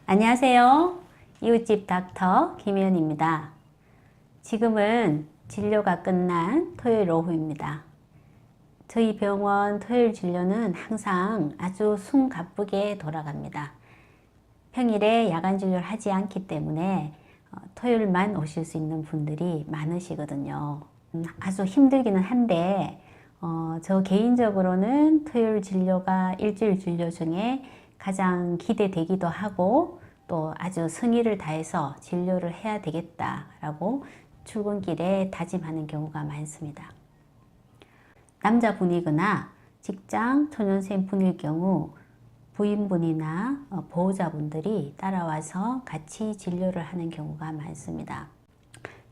안녕하세요. 이웃집 닥터 김희연입니다. 지금은 진료가 끝난 토요일 오후입니다. 저희 병원 토요일 진료는 항상 아주 숨가쁘게 돌아갑니다. 평일에 야간 진료를 하지 않기 때문에 토요일만 오실 수 있는 분들이 많으시거든요. 아주 힘들기는 한데 저 개인적으로는 토요일 진료가 일주일 진료 중에 가장 기대되기도 하고 또 아주 성의를 다해서 진료를 해야 되겠다라고 출근길에 다짐하는 경우가 많습니다. 남자분이거나 직장 초년생 분일 경우 부인분이나 보호자분들이 따라와서 같이 진료를 하는 경우가 많습니다.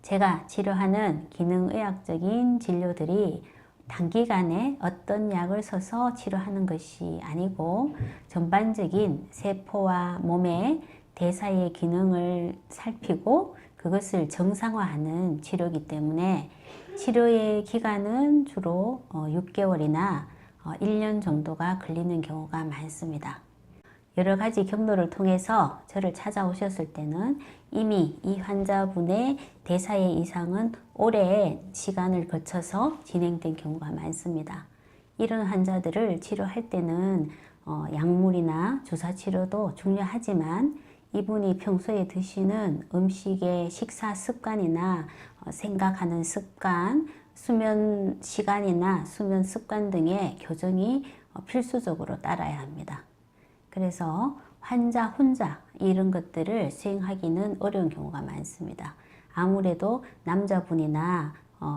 제가 치료하는 기능의학적인 진료들이 단기간에 어떤 약을 써서 치료하는 것이 아니고 전반적인 세포와 몸의 대사의 기능을 살피고 그것을 정상화하는 치료이기 때문에 치료의 기간은 주로 6개월이나 1년 정도가 걸리는 경우가 많습니다. 여러 가지 경로를 통해서 저를 찾아오셨을 때는 이미 이 환자분의 대사의 이상은 오랜 시간을 거쳐서 진행된 경우가 많습니다. 이런 환자들을 치료할 때는 약물이나 주사 치료도 중요하지만 이분이 평소에 드시는 음식의 식사 습관이나 생각하는 습관, 수면 시간이나 수면 습관 등의 교정이 필수적으로 따라야 합니다. 그래서 환자 혼자 이런 것들을 수행하기는 어려운 경우가 많습니다. 아무래도 남자분이나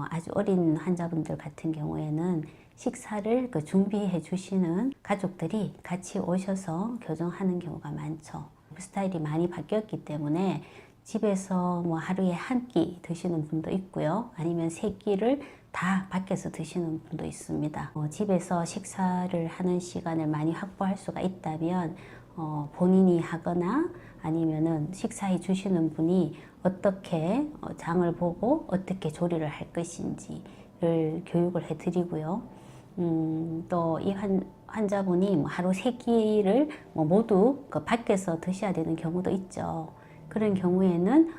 아주 어린 환자분들 같은 경우에는 식사를 준비해 주시는 가족들이 같이 오셔서 교정하는 경우가 많죠. 스타일이 많이 바뀌었기 때문에 집에서 하루에 한 끼 드시는 분도 있고요. 아니면 세 끼를 다 밖에서 드시는 분도 있습니다. 집에서 식사를 하는 시간을 많이 확보할 수가 있다면 본인이 하거나 아니면은 식사해 주시는 분이 어떻게 장을 보고 어떻게 조리를 할 것인지를 교육을 해 드리고요. 또 이 환자분이 하루 세 끼를 모두 밖에서 드셔야 되는 경우도 있죠. 그런 경우에는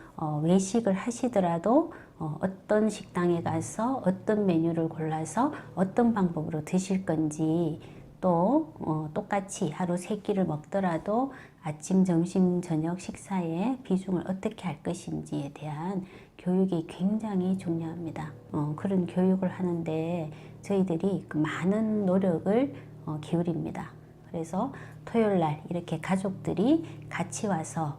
외식을 하시더라도 어떤 식당에 가서 어떤 메뉴를 골라서 어떤 방법으로 드실 건지 또 똑같이 하루 세 끼를 먹더라도 아침, 점심, 저녁 식사에 비중을 어떻게 할 것인지에 대한 교육이 굉장히 중요합니다. 그런 교육을 하는데 저희들이 많은 노력을 기울입니다. 그래서 토요일 날 이렇게 가족들이 같이 와서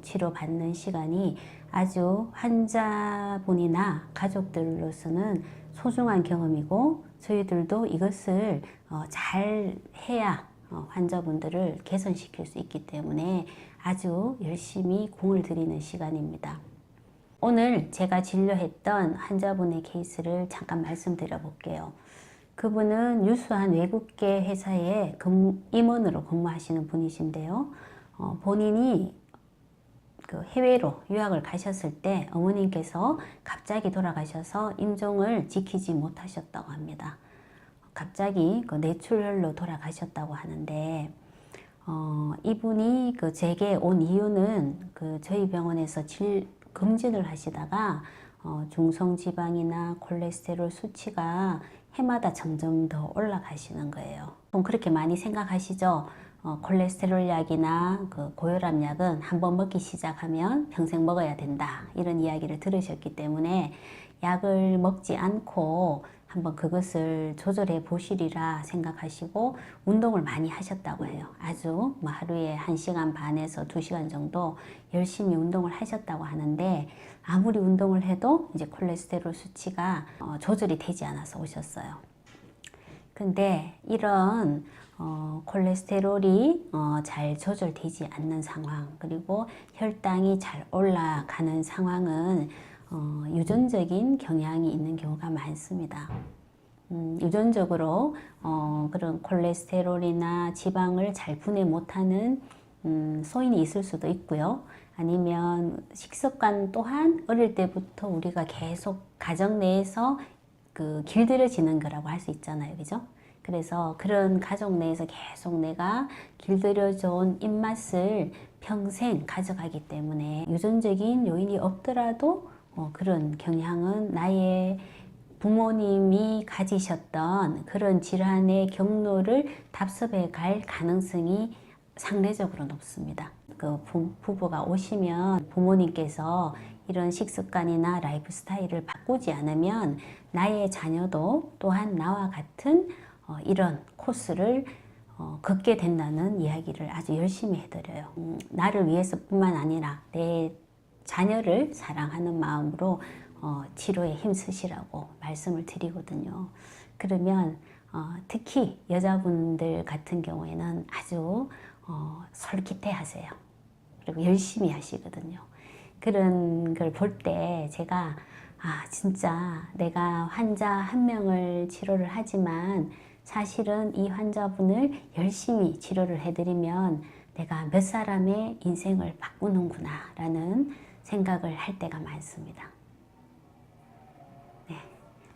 치료받는 시간이 아주 환자분이나 가족들로서는 소중한 경험이고 저희들도 이것을 잘 해야 환자분들을 개선시킬 수 있기 때문에 아주 열심히 공을 들이는 시간입니다. 오늘 제가 진료했던 환자분의 케이스를 잠깐 말씀드려 볼게요. 그분은 유수한 외국계 회사에 임원으로 근무하시는 분이신데요. 본인이 해외로 유학을 가셨을 때 어머님께서 갑자기 돌아가셔서 임종을 지키지 못하셨다고 합니다. 갑자기 뇌출혈로 돌아가셨다고 하는데 이분이 제게 온 이유는 저희 병원에서 검진을 하시다가 중성지방이나 콜레스테롤 수치가 해마다 점점 더 올라가시는 거예요. 그렇게 많이 생각하시죠? 콜레스테롤 약이나 고혈압 약은 한번 먹기 시작하면 평생 먹어야 된다. 이런 이야기를 들으셨기 때문에 약을 먹지 않고 한번 그것을 조절해 보시리라 생각하시고 운동을 많이 하셨다고 해요. 아주 하루에 1시간 반에서 2시간 정도 열심히 운동을 하셨다고 하는데 아무리 운동을 해도 이제 콜레스테롤 수치가 조절이 되지 않아서 오셨어요. 근데 이런 콜레스테롤이 잘 조절되지 않는 상황 그리고 혈당이 잘 올라가는 상황은 유전적인 경향이 있는 경우가 많습니다. 유전적으로 그런 콜레스테롤이나 지방을 잘 분해 못하는 소인이 있을 수도 있고요. 아니면 식습관 또한 어릴 때부터 우리가 계속 가정 내에서 길들여지는 거라고 할 수 있잖아요. 그죠? 그래서 그런 가족 내에서 계속 내가 길들여져 온 입맛을 평생 가져가기 때문에 유전적인 요인이 없더라도 그런 경향은 나의 부모님이 가지셨던 그런 질환의 경로를 답습해 갈 가능성이 상대적으로 높습니다. 그 부부가 오시면 부모님께서 이런 식습관이나 라이프 스타일을 바꾸지 않으면 나의 자녀도 또한 나와 같은 이런 코스를 걷게 된다는 이야기를 아주 열심히 해드려요. 나를 위해서뿐만 아니라 내 자녀를 사랑하는 마음으로 치료에 힘쓰시라고 말씀을 드리거든요. 그러면 특히 여자분들 같은 경우에는 아주 솔깃해 하세요. 그리고 열심히 하시거든요. 그런 걸 볼 때 제가 진짜 내가 환자 한 명을 치료를 하지만 사실은 이 환자분을 열심히 치료를 해드리면 내가 몇 사람의 인생을 바꾸는구나 라는 생각을 할 때가 많습니다. 네,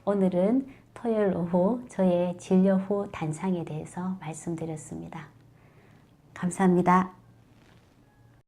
오늘은 토요일 오후 저의 진료 후 단상에 대해서 말씀드렸습니다. 감사합니다.